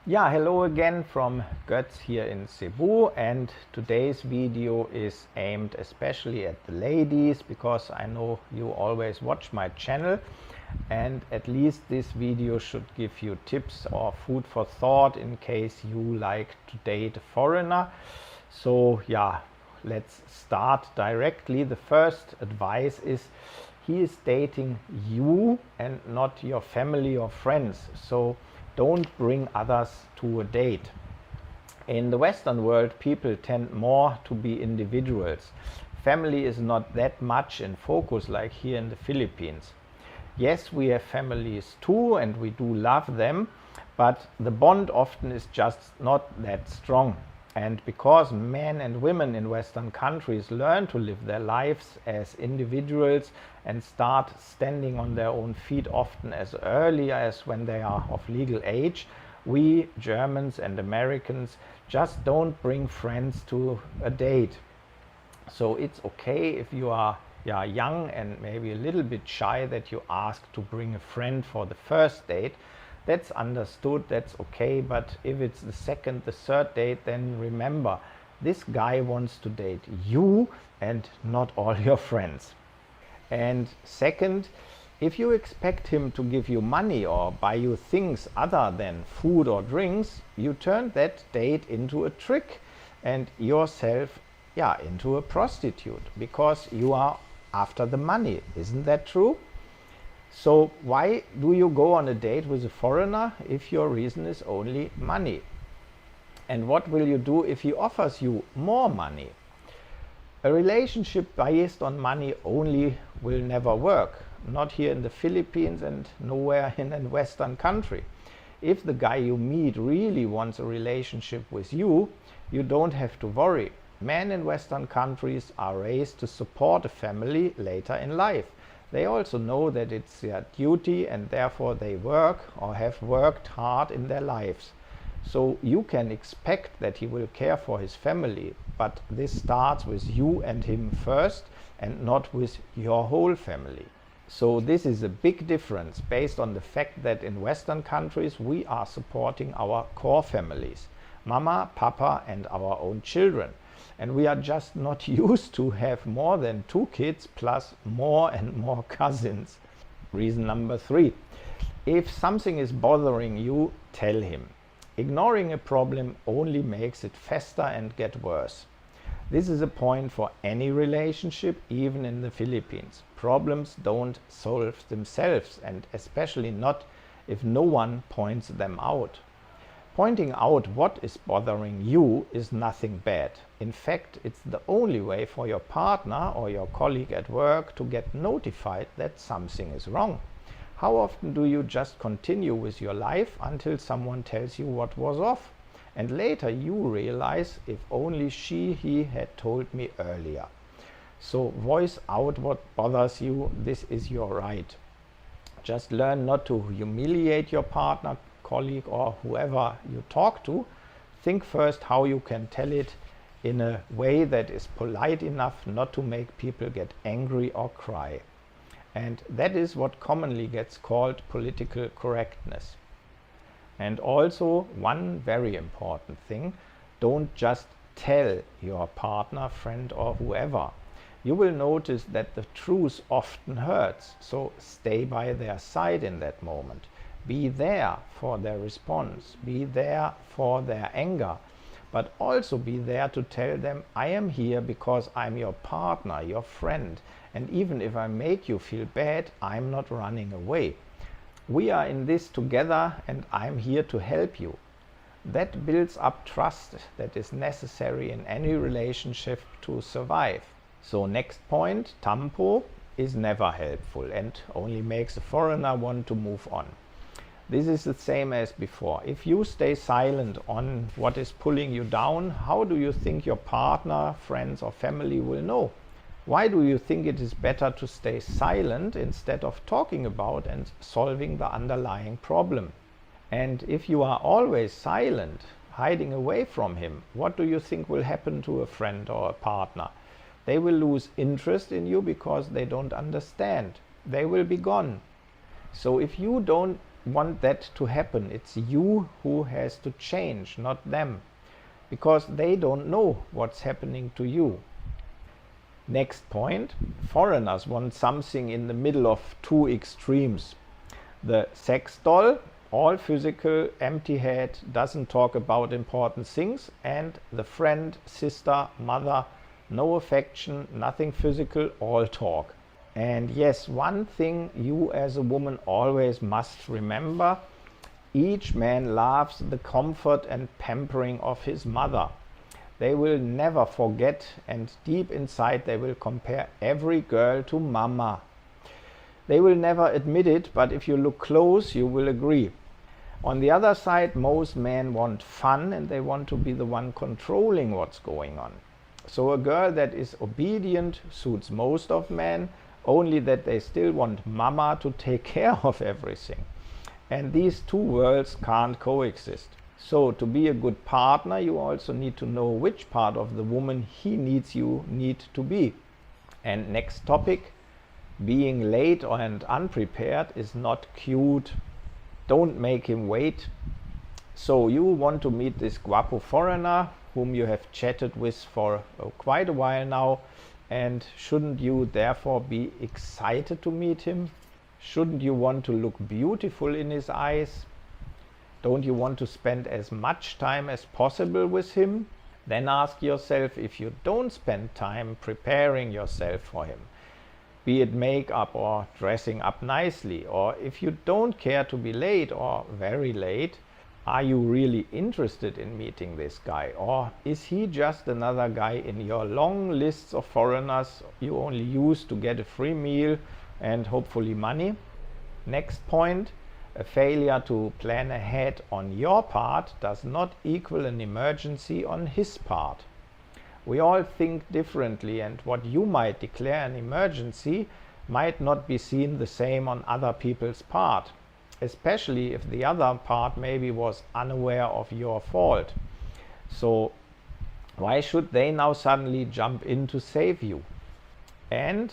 Yeah, hello again from Götz here in Cebu, and today's video is aimed especially at the ladies because I know you always watch my channel, and at least this video should give you tips or food for thought in case you like to date a foreigner. So yeah, let's start directly. The first advice is he is dating you and not your family or friends. So don't bring others to a date. In the Western world, people tend more to be individuals. Family is not that much in focus like here in the Philippines. Yes, we have families too and we do love them, but the bond often is just not that strong. And because men and women in Western countries learn to live their lives as individuals and start standing on their own feet often as early as when they are of legal age, we Germans and Americans just don't bring friends to a date. So it's okay if you are young and maybe a little bit shy that you ask to bring a friend for the first date. That's understood, that's okay, but if it's the second, the third date, then remember, this guy wants to date you and not all your friends. And second, if you expect him to give you money or buy you things other than food or drinks, you turn that date into a trick and yourself into a prostitute because you are after the money. Isn't that true? So why do you go on a date with a foreigner if your reason is only money? And what will you do if he offers you more money? A relationship based on money only will never work. Not here in the Philippines and nowhere in a Western country. If the guy you meet really wants a relationship with you, you don't have to worry. Men in Western countries are raised to support a family later in life. They also know that it's their duty and therefore they work or have worked hard in their lives. So you can expect that he will care for his family, but this starts with you and him first and not with your whole family. So this is a big difference based on the fact that in Western countries we are supporting our core families, mama, papa and our own children. And we are just not used to have more than 2 kids plus more and more cousins. Reason number 3. If something is bothering you, tell him. Ignoring a problem only makes it fester and get worse. This is a point for any relationship, even in the Philippines. Problems don't solve themselves, and especially not if no one points them out. Pointing out what is bothering you is nothing bad. In fact, it's the only way for your partner or your colleague at work to get notified that something is wrong. How often do you just continue with your life until someone tells you what was off? And later you realize, if only he had told me earlier. So voice out what bothers you. This is your right. Just learn not to humiliate your partner, colleague or whoever you talk to. Think first how you can tell it in a way that is polite enough not to make people get angry or cry. And that is what commonly gets called political correctness. And also one very important thing, don't just tell your partner, friend or whoever. You will notice that the truth often hurts, so stay by their side in that moment. Be there for their response, be there for their anger, but also be there to tell them, I am here because I'm your partner, your friend, and even if I make you feel bad, I'm not running away. We are in this together and I'm here to help you. That builds up trust that is necessary in any relationship to survive. So next point, TAMPO is never helpful and only makes a foreigner want to move on. This is the same as before. If you stay silent on what is pulling you down, how do you think your partner, friends or family will know? Why do you think it is better to stay silent instead of talking about and solving the underlying problem? And if you are always silent, hiding away from him, what do you think will happen to a friend or a partner? They will lose interest in you because they don't understand. They will be gone. So if you don't want that to happen. It's you who has to change, not them, because they don't know what's happening to you. Next point, foreigners want something in the middle of two extremes. The sex doll, all physical, empty head, doesn't talk about important things, and the friend, sister, mother, no affection, nothing physical, all talk. And yes, one thing you as a woman always must remember: each man loves the comfort and pampering of his mother. They will never forget, and deep inside they will compare every girl to mama. They will never admit it, but if you look close, you will agree. On the other side, most men want fun, and they want to be the one controlling what's going on. So a girl that is obedient suits most of men, only that they still want mama to take care of everything. And these two worlds can't coexist. So to be a good partner, you also need to know which part of the woman he needs you need to be. And next topic, being late and unprepared is not cute. Don't make him wait. So you want to meet this guapo foreigner whom you have chatted with for quite a while now, and shouldn't you therefore be excited to meet him? Shouldn't you want to look beautiful in his eyes? Don't you want to spend as much time as possible with him? Then ask yourself, if you don't spend time preparing yourself for him, be it makeup or dressing up nicely, or if you don't care to be late or very late, are you really interested in meeting this guy? Or is he just another guy in your long lists of foreigners you only use to get a free meal and hopefully money? Next point, a failure to plan ahead on your part does not equal an emergency on his part. We all think differently, and what you might declare an emergency might not be seen the same on other people's part, especially if the other part maybe was unaware of your fault. So why should they now suddenly jump in to save you? And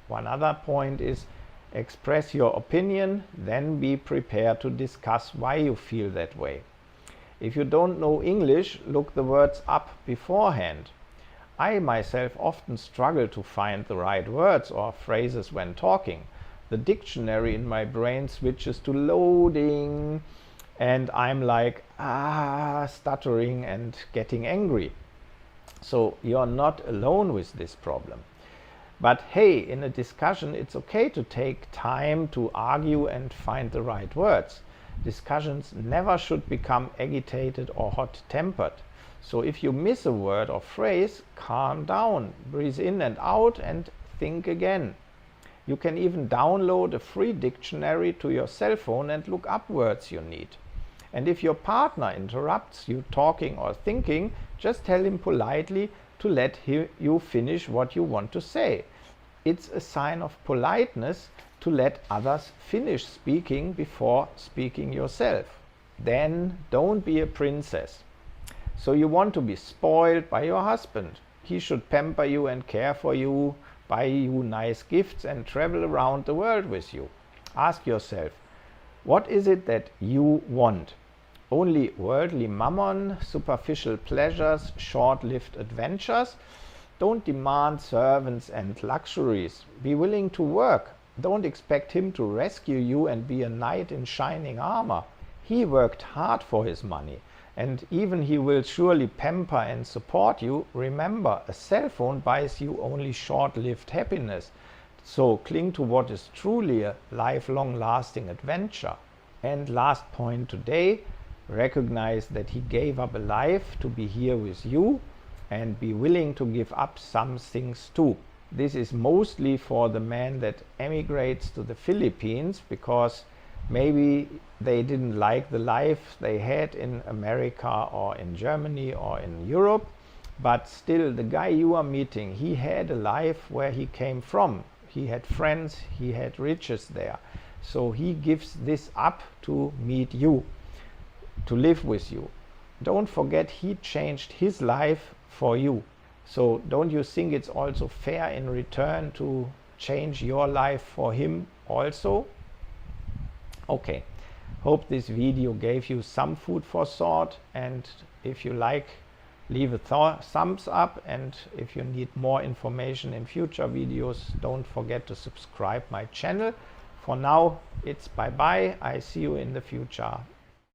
one other point is, express your opinion, then be prepared to discuss why you feel that way. If you don't know English, look the words up beforehand. I myself often struggle to find the right words or phrases when talking. The dictionary in my brain switches to loading, and I'm like, stuttering and getting angry. So you're not alone with this problem. But hey, in a discussion, it's okay to take time to argue and find the right words. Discussions never should become agitated or hot-tempered. So if you miss a word or phrase, calm down, breathe in and out, and think again. You can even download a free dictionary to your cell phone and look up words you need. And if your partner interrupts you talking or thinking, just tell him politely to let you finish what you want to say. It's a sign of politeness to let others finish speaking before speaking yourself. Then don't be a princess. So you want to be spoiled by your husband. He should pamper you and care for you, buy you nice gifts and travel around the world with you. Ask yourself, what is it that you want? Only worldly mammon, superficial pleasures, short-lived adventures? Don't demand servants and luxuries. Be willing to work. Don't expect him to rescue you and be a knight in shining armor. He worked hard for his money, and even he will surely pamper and support you. Remember, a cell phone buys you only short-lived happiness. So cling to what is truly a lifelong lasting adventure. And last point today, recognize that he gave up a life to be here with you, and be willing to give up some things too. This is mostly for the man that emigrates to the Philippines because maybe they didn't like the life they had in America or in Germany or in Europe, but still the guy you are meeting, he had a life where he came from. He had friends, he had riches there. So he gives this up to meet you, to live with you. Don't forget, he changed his life for you. So don't you think it's also fair in return to change your life for him also? Okay, Hope this video gave you some food for thought, and if you like, leave a thumbs up, and if you need more information in future videos, don't forget to subscribe my channel. For now, it's bye bye. I see you in the future.